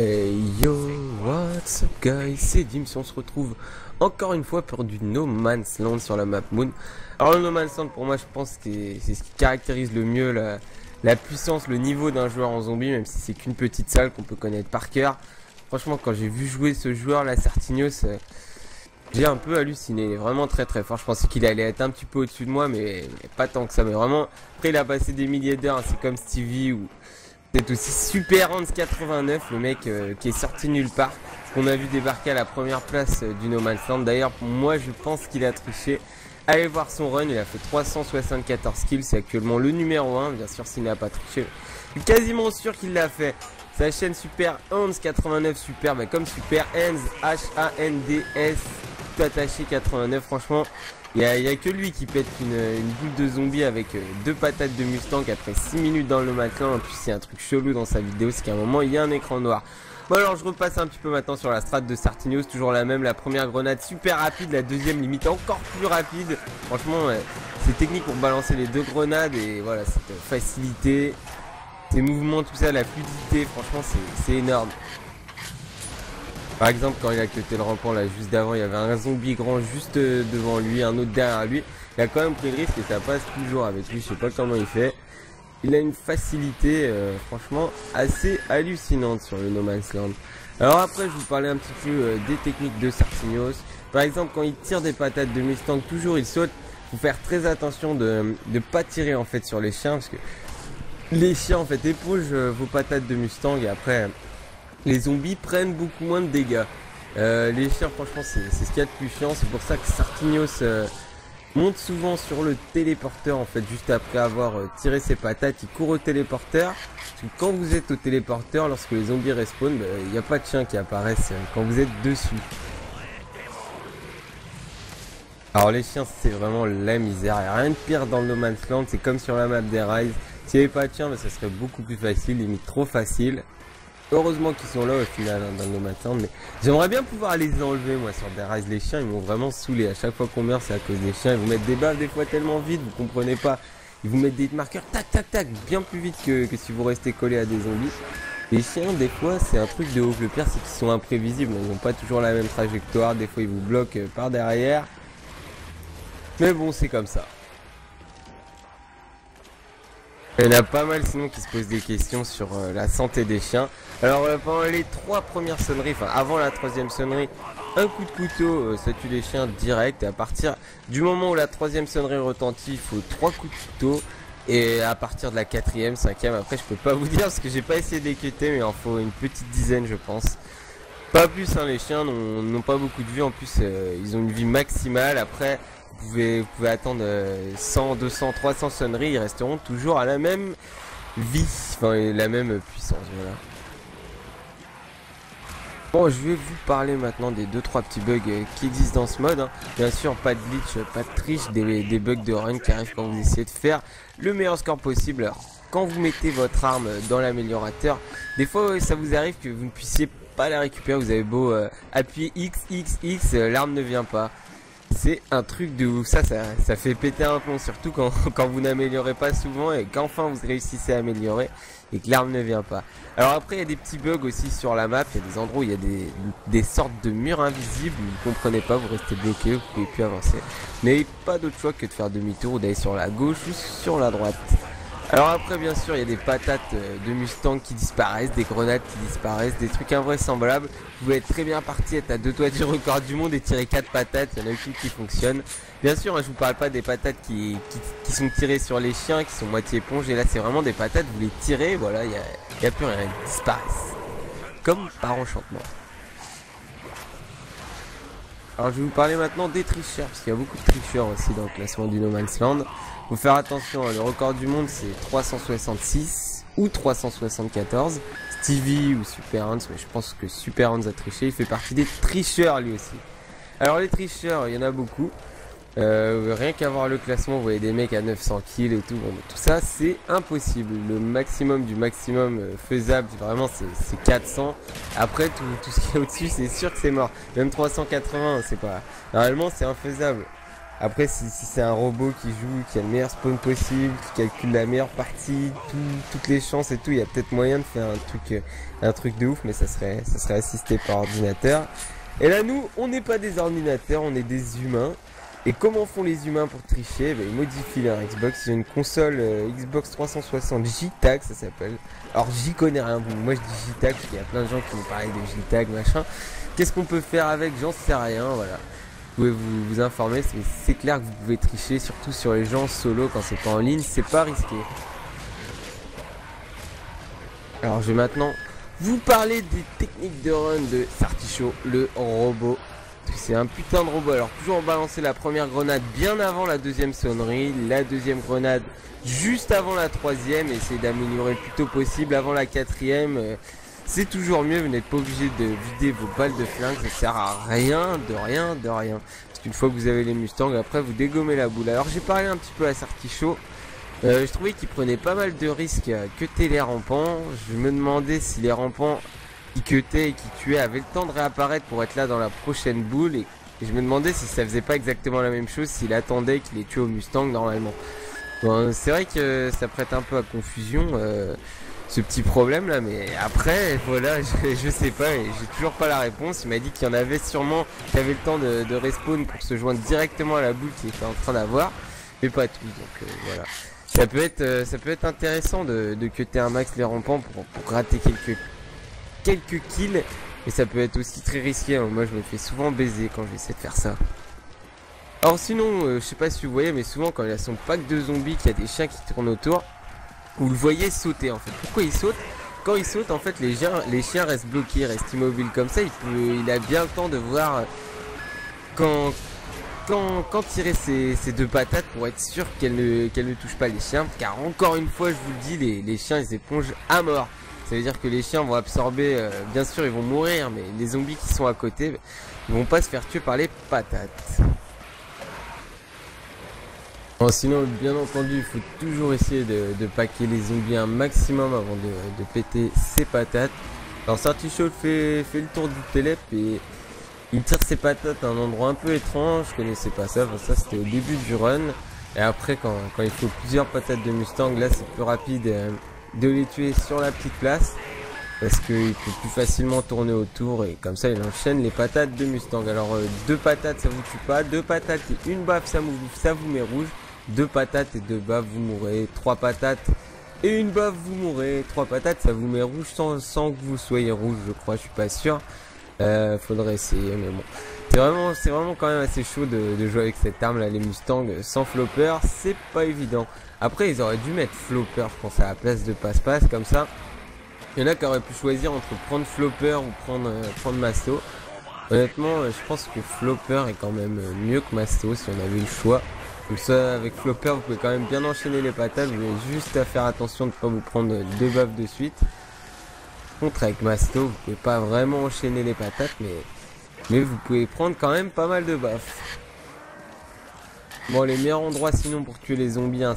Hey yo, what's up guys, c'est Dims, on se retrouve encore une fois pour du No Man's Land sur la map Moon. Alors le No Man's Land pour moi je pense que c'est ce qui caractérise le mieux la puissance, le niveau d'un joueur en zombie, même si c'est qu'une petite salle qu'on peut connaître par cœur. Franchement quand j'ai vu jouer ce joueur là, Sartignos, j'ai un peu halluciné, il est vraiment très très fort. Je pensais qu'il allait être un petit peu au-dessus de moi mais pas tant que ça, mais vraiment après il a passé des milliers d'heures, hein, c'est comme Stevie ou... C'est aussi Super Hans 89, le mec qui est sorti nulle part, qu'on a vu débarquer à la première place du No Man's Land. D'ailleurs, moi je pense qu'il a triché. Allez voir son run, il a fait 374 kills, c'est actuellement le numéro 1, bien sûr s'il n'a pas triché. Je suis quasiment sûr qu'il l'a fait. Sa chaîne Super Hans 89, super, bah comme Super Hans, H-A-N-D-S, tout attaché 89, franchement. Il y a que lui qui pète une boule de zombie avec deux patates de Mustang après 6 minutes dans le matin. En plus, il y a un truc chelou dans sa vidéo, c'est qu'à un moment, il y a un écran noir. Bon alors, je repasse un petit peu maintenant sur la strat de Sartignos, toujours la même. La première grenade super rapide, la deuxième limite encore plus rapide. Franchement, c'est technique pour balancer les deux grenades et voilà, cette facilité, ces mouvements, tout ça, la fluidité, franchement, c'est énorme. Par exemple, quand il a cuté le rampant là juste d'avant, il y avait un zombie grand juste devant lui, un autre derrière lui. Il a quand même pris le risque et ça passe toujours avec lui. Je sais pas comment il fait. Il a une facilité franchement assez hallucinante sur le No Man's Land. Alors après, je vous parlais un petit peu des techniques de Sartignos. Par exemple, quand il tire des patates de Mustang, toujours il saute. Faut faire très attention de pas tirer en fait sur les chiens parce que les chiens en fait épougent vos patates de Mustang et après les zombies prennent beaucoup moins de dégâts. Les chiens, franchement, c'est ce qu'il y a de plus chiant. C'est pour ça que Sartignos monte souvent sur le téléporteur, en fait, juste après avoir tiré ses patates. Il court au téléporteur. Parce que quand vous êtes au téléporteur, lorsque les zombies respawnent, il n'y a pas de chiens qui apparaissent quand vous êtes dessus. Alors les chiens, c'est vraiment la misère. Il n'y a rien de pire dans le No Man's Land. C'est comme sur la map des Rise. S'il n'y avait pas de chiens, ça serait beaucoup plus facile, limite trop facile. Heureusement qu'ils sont là au final dans le No Man's Land, mais j'aimerais bien pouvoir les enlever moi sur des Rise. Les chiens ils m'ont vraiment saoulé. À chaque fois qu'on meurt c'est à cause des chiens. Ils vous mettent des baffes des fois tellement vite, vous comprenez pas. Ils vous mettent des marqueurs tac tac tac bien plus vite que si vous restez collé à des zombies. Les chiens des fois c'est un truc de ouf. Le pire c'est qu'ils sont imprévisibles, ils n'ont pas toujours la même trajectoire. Des fois ils vous bloquent par derrière. Mais bon c'est comme ça. Il y en a pas mal sinon qui se posent des questions sur la santé des chiens. Alors pendant les 3 premières sonneries, enfin avant la 3e sonnerie, un coup de couteau ça tue les chiens direct. Et à partir du moment où la 3e sonnerie retentit, il faut 3 coups de couteau. Et à partir de la 4e, 5e, après je peux pas vous dire parce que j'ai pas essayé de les cuter, mais il en faut une petite dizaine je pense. Pas plus hein, les chiens n'ont pas beaucoup de vie, en plus ils ont une vie maximale. Après vous pouvez attendre 100, 200, 300 sonneries, ils resteront toujours à la même vie, enfin la même puissance, voilà. Bon, je vais vous parler maintenant des 2-3 petits bugs qui existent dans ce mode, hein. Bien sûr, pas de glitch, pas de triche, des bugs de run qui arrivent quand vous essayez de faire le meilleur score possible. Alors, quand vous mettez votre arme dans l'améliorateur, des fois ça vous arrive que vous ne puissiez pas la récupérer, vous avez beau appuyer X, X, X, l'arme ne vient pas. C'est un truc de ouf, ça fait péter un plomb, surtout quand vous n'améliorez pas souvent et qu'enfin vous réussissez à améliorer et que l'arme ne vient pas. Alors après il y a des petits bugs aussi sur la map, il y a des endroits où il y a des sortes de murs invisibles, vous ne comprenez pas, vous restez bloqué, vous pouvez plus avancer. Vous n'avez pas d'autre choix que de faire demi-tour ou d'aller sur la gauche ou sur la droite. Alors après bien sûr il y a des patates de Mustang qui disparaissent, des grenades qui disparaissent, des trucs invraisemblables. Vous pouvez être très bien parti, être à 2 doigts du record du monde et tirer 4 patates, il y en a aucune qui fonctionne. Bien sûr hein, je vous parle pas des patates qui sont tirées sur les chiens, qui sont moitié éponge, et là c'est vraiment des patates, vous les tirez, voilà, il y a plus rien, ils disparaissent. Comme par enchantement. Alors je vais vous parler maintenant des tricheurs, parce qu'il y a beaucoup de tricheurs aussi dans le classement du No Man's Land. Faut faire attention, hein, le record du monde c'est 366 ou 374. Stevie ou Super Hans, mais je pense que Super Hans a triché, il fait partie des tricheurs lui aussi. Alors les tricheurs, il y en a beaucoup. Rien qu'à voir le classement, vous voyez des mecs à 900 kills et tout. Bon, tout ça c'est impossible. Le maximum du maximum faisable, vraiment c'est 400. Après tout ce qui est au-dessus, c'est sûr que c'est mort. Même 380, c'est pas. Normalement c'est infaisable. Après, si c'est un robot qui joue, qui a le meilleur spawn possible, qui calcule la meilleure partie, toutes les chances et tout, il y a peut-être moyen de faire un truc de ouf, mais ça serait assisté par ordinateur. Et là, nous, on n'est pas des ordinateurs, on est des humains. Et comment font les humains pour tricher? Ils modifient leur Xbox. Ils ont une console Xbox 360 JTAG, ça s'appelle. Alors j'y connais rien, moi je dis JTAG parce qu'il y a plein de gens qui me parlaient de JTAG machin. Qu'est-ce qu'on peut faire avec? J'en sais rien, voilà. Vous pouvez vous informer, mais c'est clair que vous pouvez tricher, surtout sur les gens solo quand c'est pas en ligne, c'est pas risqué. Alors je vais maintenant vous parler des techniques de run de Sartichaut, le robot. C'est un putain de robot. Alors toujours balancer la première grenade bien avant la deuxième sonnerie, la deuxième grenade juste avant la troisième, et essayer d'améliorer le plus tôt possible avant la quatrième. C'est toujours mieux, vous n'êtes pas obligé de vider vos balles de flingue, ça sert à rien, de rien. Parce qu'une fois que vous avez les Mustangs, après vous dégommez la boule. Alors j'ai parlé un petit peu à Sartichaut. Je trouvais qu'il prenait pas mal de risques à cutter les rampants. Je me demandais si les rampants qui cuttaient et qui tuaient avaient le temps de réapparaître pour être là dans la prochaine boule. Et je me demandais si ça faisait pas exactement la même chose s'il attendait qu'il les tue au Mustang normalement. Bon, c'est vrai que ça prête un peu à confusion ce petit problème là, mais après voilà, je sais pas et j'ai toujours pas la réponse. Il m'a dit qu'il y en avait sûrement qui avaient le temps de respawn pour se joindre directement à la boule qu'il était en train d'avoir, mais pas tous, donc voilà. Ça peut être intéressant de cutter un max les rampants pour gratter quelques kills, mais ça peut être aussi très risqué, hein. Moi je me fais souvent baiser quand j'essaie de faire ça. Alors sinon, je sais pas si vous voyez, mais souvent quand il y a son pack de zombies, qu'il y a des chiens qui tournent autour, vous le voyez sauter en fait. Pourquoi il saute? Quand il saute, en fait les chiens restent bloqués, restent immobiles comme ça. Il a bien le temps de voir quand tirer ses deux patates pour être sûr qu'elle ne touche pas les chiens. Car encore une fois, je vous le dis, les chiens ils épongent à mort. Ça veut dire que les chiens vont absorber, bien sûr ils vont mourir, mais les zombies qui sont à côté, ils vont pas se faire tuer par les patates. Bon, sinon, bien entendu, il faut toujours essayer de paquer les zombies un maximum avant de péter ses patates. Alors Sartichaut fait le tour du télép et il tire ses patates à un endroit un peu étrange. Je connaissais pas ça, ça c'était au début du run. Et après quand il faut plusieurs patates de Mustang, là c'est plus rapide de les tuer sur la petite place. Parce qu'il peut plus facilement tourner autour et comme ça il enchaîne les patates de Mustang. Alors deux patates ça vous tue pas, deux patates et une baffe ça vous met rouge. Deux patates et deux baffes vous mourrez, trois patates et une baffe vous mourrez, trois patates ça vous met rouge sans que vous soyez rouge, je crois, je suis pas sûr. Faudrait essayer, mais bon. C'est vraiment quand même assez chaud de jouer avec cette arme là, les Mustangs sans flopper, c'est pas évident. Après ils auraient dû mettre flopper, je pense, à la place de passe-passe, comme ça. Il y en a qui auraient pu choisir entre prendre flopper ou prendre masto. Honnêtement, je pense que flopper est quand même mieux que masto si on avait eu le choix. Comme ça, avec flopper, vous pouvez quand même bien enchaîner les patates. Vous avez juste à faire attention de ne pas vous prendre deux baffes de suite. Contre, avec masto, vous pouvez pas vraiment enchaîner les patates, mais vous pouvez prendre quand même pas mal de baffes. Bon, les meilleurs endroits sinon pour tuer les zombies, hein,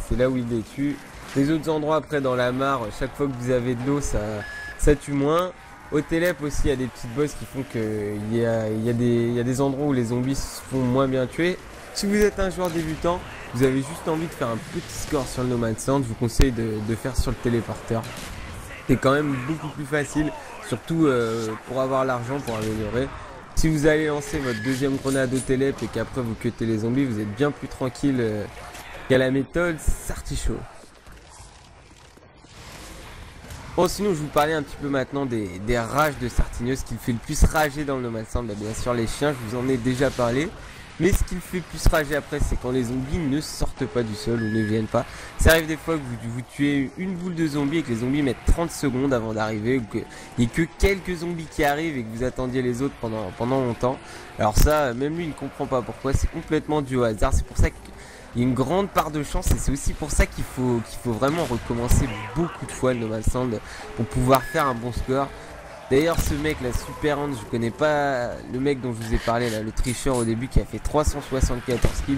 c'est là où ils les tuent. Les autres endroits après dans la mare, chaque fois que vous avez de l'eau, ça tue moins. Au télép aussi, il y a des petites bosses qui font qu'il y a des endroits où les zombies se font moins bien tuer. Si vous êtes un joueur débutant, vous avez juste envie de faire un petit score sur le No Man's Land, je vous conseille de faire sur le téléporteur. C'est quand même beaucoup plus facile, surtout pour avoir l'argent pour améliorer. Si vous allez lancer votre deuxième grenade au télép et qu'après vous cuttez les zombies, vous êtes bien plus tranquille qu'à la méthode Sartichaut. Bon, sinon je vous parlais un petit peu maintenant des rages de Sartichaut. Ce qui le fait le plus rager dans le No Man's Land, bien sûr les chiens, je vous en ai déjà parlé. Mais ce qui le fait plus rager après, c'est quand les zombies ne sortent pas du sol ou ne viennent pas. Ça arrive des fois que vous tuez une boule de zombies et que les zombies mettent 30 secondes avant d'arriver, ou qu'il n'y ait que quelques zombies qui arrivent et que vous attendiez les autres pendant longtemps. Alors ça, même lui il ne comprend pas pourquoi, c'est complètement dû au hasard. C'est pour ça qu'il y a une grande part de chance et c'est aussi pour ça qu'il faut vraiment recommencer beaucoup de fois le No Man's Land pour pouvoir faire un bon score. D'ailleurs ce mec là, Super Hans, je connais pas le mec dont je vous ai parlé là, le tricheur au début qui a fait 374 kills,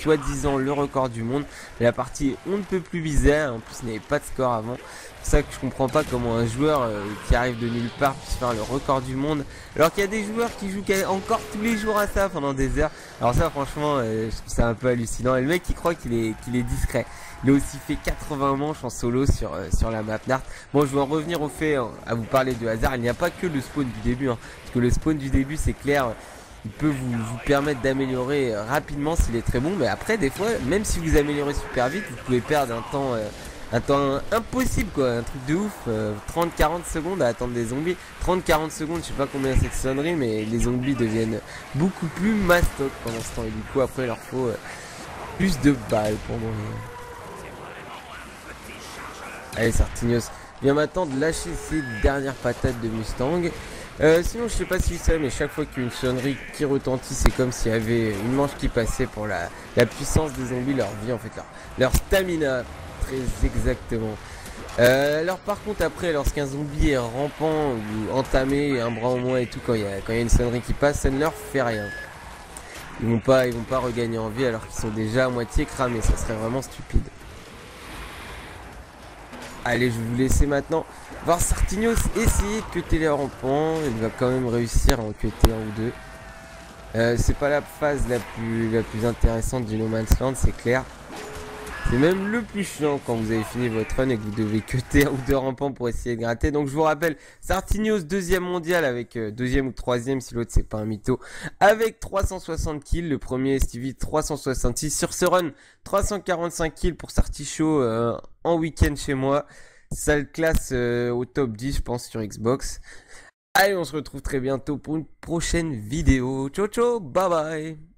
soi-disant le record du monde. Mais la partie est on ne peut plus bizarre, en plus il n'y avait pas de score avant. C'est ça que je comprends pas comment un joueur qui arrive de nulle part puisse faire le record du monde, alors qu'il y a des joueurs qui jouent encore tous les jours à ça pendant des heures. Alors ça franchement je trouve ça un peu hallucinant, et le mec il croit qu'il est discret. Il a aussi fait 80 manches en solo sur la map Nart. Bon, je vais en revenir au fait, à vous parler de hasard. Il n'y a pas que le spawn du début, hein, parce que le spawn du début c'est clair, il peut vous permettre d'améliorer rapidement s'il est très bon, mais après des fois, même si vous améliorez super vite, vous pouvez perdre un temps impossible, quoi, un truc de ouf. 30-40 secondes à attendre des zombies. 30-40 secondes, je sais pas combien c'est de sonneries, mais les zombies deviennent beaucoup plus mastoc pendant ce temps, et du coup après il leur faut plus de balles pour mourir. Allez, Sartignos, viens maintenant de lâcher ces dernières patates de Mustang. Sinon, je sais pas si vous savez, mais chaque fois qu'il y a une sonnerie qui retentit, c'est comme s'il y avait une manche qui passait pour la puissance des zombies, leur vie, en fait, leur stamina, très exactement. Alors par contre, après, lorsqu'un zombie est rampant ou entamé, un bras au moins et tout, quand il y a une sonnerie qui passe, ça ne leur fait rien. Ils vont pas regagner en vie alors qu'ils sont déjà à moitié cramés, ça serait vraiment stupide. Allez, je vais vous laisser maintenant voir Sartignos essayer de cutter les rampants. Il va quand même réussir à en cutter un ou deux. C'est pas la phase la plus intéressante du No Man's Land, c'est clair. C'est même le plus chiant quand vous avez fini votre run et que vous devez cutter un ou deux rampants pour essayer de gratter. Donc je vous rappelle, Sartignos deuxième mondial avec deuxième ou troisième si l'autre c'est pas un mytho, avec 360 kills. Le premier Stevie 366 sur ce run, 345 kills pour Sartichaud en week-end chez moi. Ça le classe au top 10 je pense sur Xbox. Allez, on se retrouve très bientôt pour une prochaine vidéo. Ciao ciao, bye bye.